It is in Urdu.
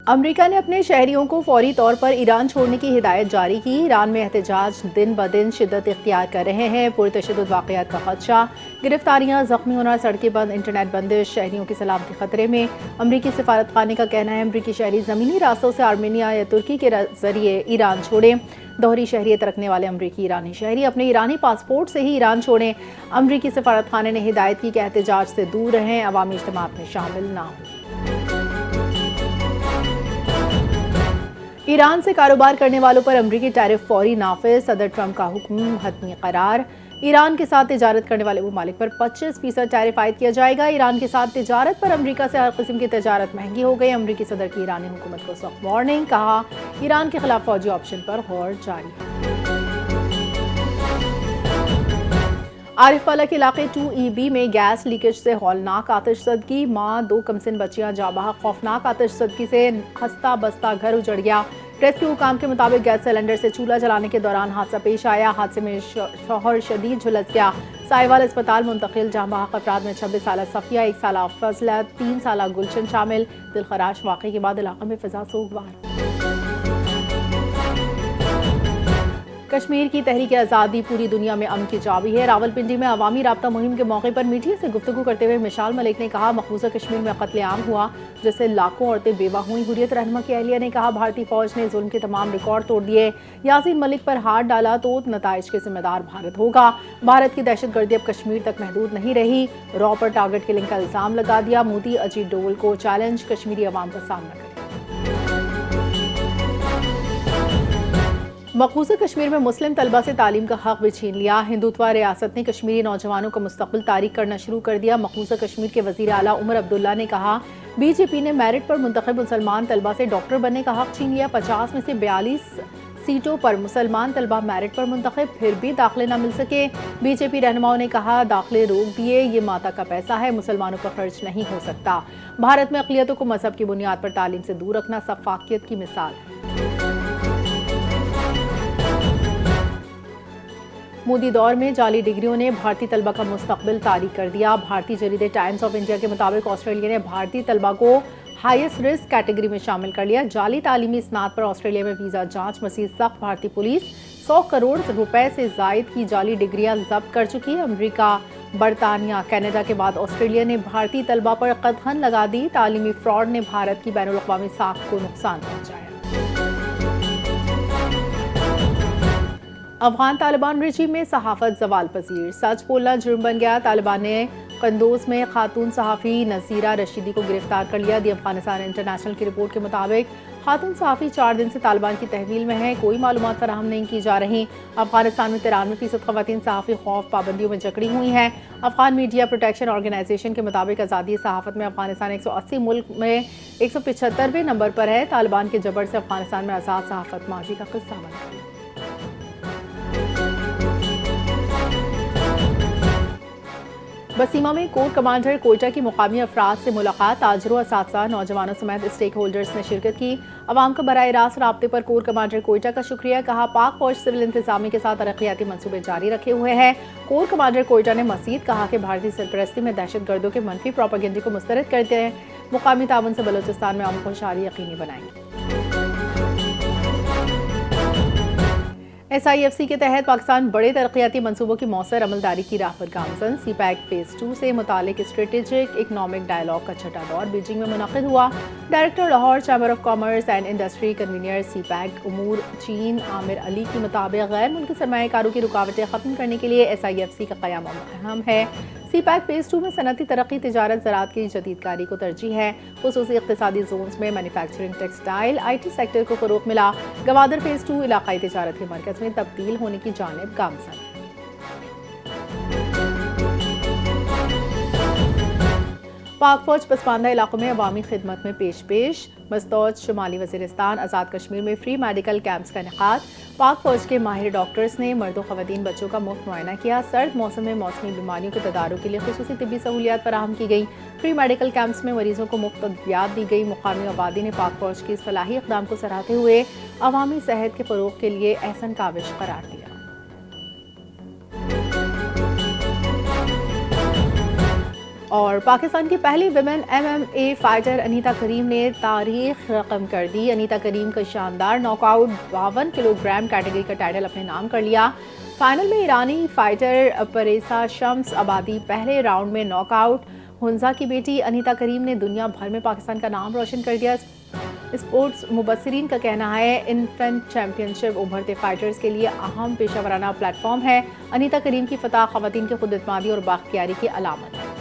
امریکہ نے اپنے شہریوں کو فوری طور پر ایران چھوڑنے کی ہدایت جاری کی۔ ایران میں احتجاج دن بدن شدت اختیار کر رہے ہیں۔ پرتشدد واقعات کا خدشہ، گرفتاریاں، زخمی ہونا، سڑکیں بند، انٹرنیٹ بندش، شہریوں کی سلامتی خطرے میں۔ امریکی سفارت خانے کا کہنا ہے امریکی شہری زمینی راستوں سے آرمینیا یا ترکی کے ذریعے ایران چھوڑیں۔ دوہری شہریت رکھنے والے امریکی ایرانی شہری اپنے ایرانی پاسپورٹ سے ہی ایران چھوڑیں۔ امریکی سفارت خانے نے ہدایت کی کہ احتجاج سے دور رہیں، عوامی اجتماعات میں شامل نہ ہوں۔ ایران سے کاروبار کرنے والوں پر امریکی ٹیرف فوری نافذ، صدر ٹرمپ کا حکم حتمی قرار۔ ایران کے ساتھ تجارت کرنے والے ممالک پر 25% ٹیرف عائد کیا جائے گا۔ ایران کے ساتھ تجارت پر امریکہ سے ہر قسم کی تجارت مہنگی ہو گئی۔ امریکی صدر کی ایرانی حکومت کو سخت وارننگ، کہا ایران کے خلاف فوجی آپشن پر غور جاری ہے۔ عارف پالہ کے علاقے 2EB میں گیس لیکیج سے ہولناک آتش زدگی، ماں 2 کمسن بچیاں جاں بحق۔ خوفناک آتش زدگی سے ہستہ بستہ گھر اجڑ گیا۔ ریسکیو حکام کے مطابق گیس سلنڈر سے چولہا جلانے کے دوران حادثہ پیش آیا۔ حادثے میں شوہر شدید جھلس گیا، سائیوال اسپتال منتقل۔ جاں بحق افراد میں 26 سالہ صفیہ، 1 سالہ فضلہ، 3 سالہ گلشن شامل۔ دلخراش واقعے کے بعد علاقے میں فضا سوگوار۔ کشمیر کی تحریک آزادی پوری دنیا میں امن کی چابی ہے۔ راولپنڈی میں عوامی رابطہ مہم کے موقع پر میڈیا سے گفتگو کرتے ہوئے مشال ملک نے کہا مقبوضہ کشمیر میں قتل عام ہوا جس سے لاکھوں عورتیں بیوہ ہوئیں۔ حریت رہنما کی اہلیہ نے کہا بھارتی فوج نے ظلم کے تمام ریکارڈ توڑ دیے، یاسین ملک پر ہاتھ ڈالا تو نتائج کے ذمہ دار بھارت ہوگا۔ بھارت کی دہشت گردی اب کشمیر تک محدود نہیں رہی، را پر ٹارگٹ کلنگ کا الزام لگا دیا۔ مودی اجیت ڈوول کو چیلنج، کشمیری عوام کا سامنا کریں۔ مقبوضہ کشمیر میں مسلم طلبہ سے تعلیم کا حق بھی چھین لیا۔ ہندوتوا ریاست نے کشمیری نوجوانوں کا مستقبل تاریک کرنا شروع کر دیا۔ مقبوضہ کشمیر کے وزیر اعلیٰ عمر عبداللہ نے کہا بی جے پی نے میرٹ پر منتخب مسلمان طلبہ سے ڈاکٹر بننے کا حق چھین لیا۔ 50 میں سے 42 سیٹوں پر مسلمان طلبہ میرٹ پر منتخب، پھر بھی داخلے نہ مل سکے۔ بی جے پی رہنماؤں نے کہا داخلے روک دیے، یہ ماتا کا پیسہ ہے، مسلمانوں پر خرچ نہیں ہو سکتا۔ بھارت میں اقلیتوں کو مذہب کی بنیاد پر تعلیم سے دور رکھنا سفاکیت کی مثال ہے۔ مودی دور میں جعلی ڈگریوں نے بھارتی طلبہ کا مستقبل تاریک کر دیا۔ بھارتی جریدے ٹائمز آف انڈیا کے مطابق آسٹریلیا نے بھارتی طلبہ کو ہائیسٹ رسک کیٹیگری میں شامل کر لیا۔ جعلی تعلیمی اسناد پر آسٹریلیا میں ویزا جانچ مزید سخت۔ بھارتی پولیس 100 کروڑ روپے سے زائد کی جعلی ڈگریاں ضبط کر چکی ہے۔ امریکہ، برطانیہ، کینیڈا کے بعد آسٹریلیا نے بھارتی طلبہ پر قدغن لگا دی۔ تعلیمی فراڈ نے بھارت کی بین الاقوامی ساکھ کو نقصان پہنچایا۔ افغان طالبان رجیم میں صحافت زوال پذیر، سچ بولنا جرم بن گیا۔ طالبان نے قندوز میں خاتون صحافی نذیرہ رشیدی کو گرفتار کر لیا۔ دی افغانستان انٹرنیشنل کی رپورٹ کے مطابق خاتون صحافی 4 دن سے طالبان کی تحویل میں ہے، کوئی معلومات فراہم نہیں کی جا رہی۔ افغانستان میں 93% خواتین صحافی خوف پابندیوں میں جکڑی ہوئی ہیں۔ افغان میڈیا پروٹیکشن آرگنائزیشن کے مطابق آزادی صحافت میں افغانستان 180 ملک میں 175ویں نمبر پر ہے۔ طالبان کے جبر سے افغانستان میں آزاد صحافت ماضی کا قصہ بن گئی۔ بسیما میں کور کمانڈر کوئٹہ کی مقامی افراد سے ملاقات، تاجروں، اساتذہ، نوجوانوں سمیت اسٹیک ہولڈرز نے شرکت کی۔ عوام کا براہ راست رابطے پر کور کمانڈر کوئٹہ کا شکریہ، کہا پاک فوج سول انتظامیہ کے ساتھ ترقیاتی منصوبے جاری رکھے ہوئے ہے۔ کور کمانڈر کوئٹہ نے مزید کہا کہ بھارتی سرپرستی میں دہشت گردوں کے منفی پروپیگنڈے کو مسترد کرتے ہیں، مقامی تعاون سے بلوچستان میں امن خوشحالی یقینی بنائیں گے۔ SIFC کے تحت پاکستان بڑے ترقیاتی منصوبوں کی مؤثر عملداری کی راہ پر گامزن۔ سی پیک فیز 2 سے متعلق اسٹریٹجک اکنامک ڈائیلاگ کا چھٹا دور بیجنگ میں منعقد ہوا۔ Director Lahore chamber of commerce and industry convener CPEC امور چین عامر علی کے مطابق غیر ملکی سرمایہ کاروں کی رکاوٹیں ختم کرنے کے لیے SIFC کا قیام اہم ہے۔ سی پیک فیز 2 میں صنعتی ترقی، تجارت، زراعت کی جدید کاری کو ترجیح ہے۔ خصوصی اقتصادی زونز میں مینوفیکچرنگ، ٹیکسٹائل، IT سیکٹر کو فروغ ملا۔ گوادر فیز 2 علاقائی تجارت کے مرکز میں تبدیل ہونے کی جانب گامزن ہے۔ پاک فوج پسماندہ علاقوں میں عوامی خدمت میں پیش مستوج شمالی وزیرستان آزاد کشمیر میں فری میڈیکل کیمپس کا انعقاد۔ پاک فوج کے ماہر ڈاکٹرز نے مرد و خواتین بچوں کا مفت معائنہ کیا۔ سرد موسم میں موسمی بیماریوں کے تدارک کے لیے خصوصی طبی سہولیات فراہم کی گئی۔ فری میڈیکل کیمپس میں مریضوں کو مفت ادویات دی گئی۔ مقامی آبادی نے پاک فوج کی اس فلاحی اقدام کو سراہتے ہوئے عوامی صحت کے فروغ کے لیے احسن کاوش قرار دیا۔ اور پاکستان کی پہلی ویمن MMA فائٹر انیتا کریم نے تاریخ رقم کر دی۔ انیتا کریم کا شاندار knock out 52 kilo gram category کا ٹائٹل اپنے نام کر لیا۔ فائنل میں ایرانی فائٹر پریسا شمس آبادی پہلے راؤنڈ میں ناک آؤٹ۔ ہنزا کی بیٹی انیتا کریم نے دنیا بھر میں پاکستان کا نام روشن کر دیا۔ اسپورٹس مبصرین کا کہنا ہے انفینٹ چیمپئن شپ ابھرتے فائٹرز کے لیے اہم پیشہ ورانہ پلیٹ فارم ہے۔ انیتا کریم کی فتح خواتین کی خود اعتمادی اور بااختیاری کی علامت ہے۔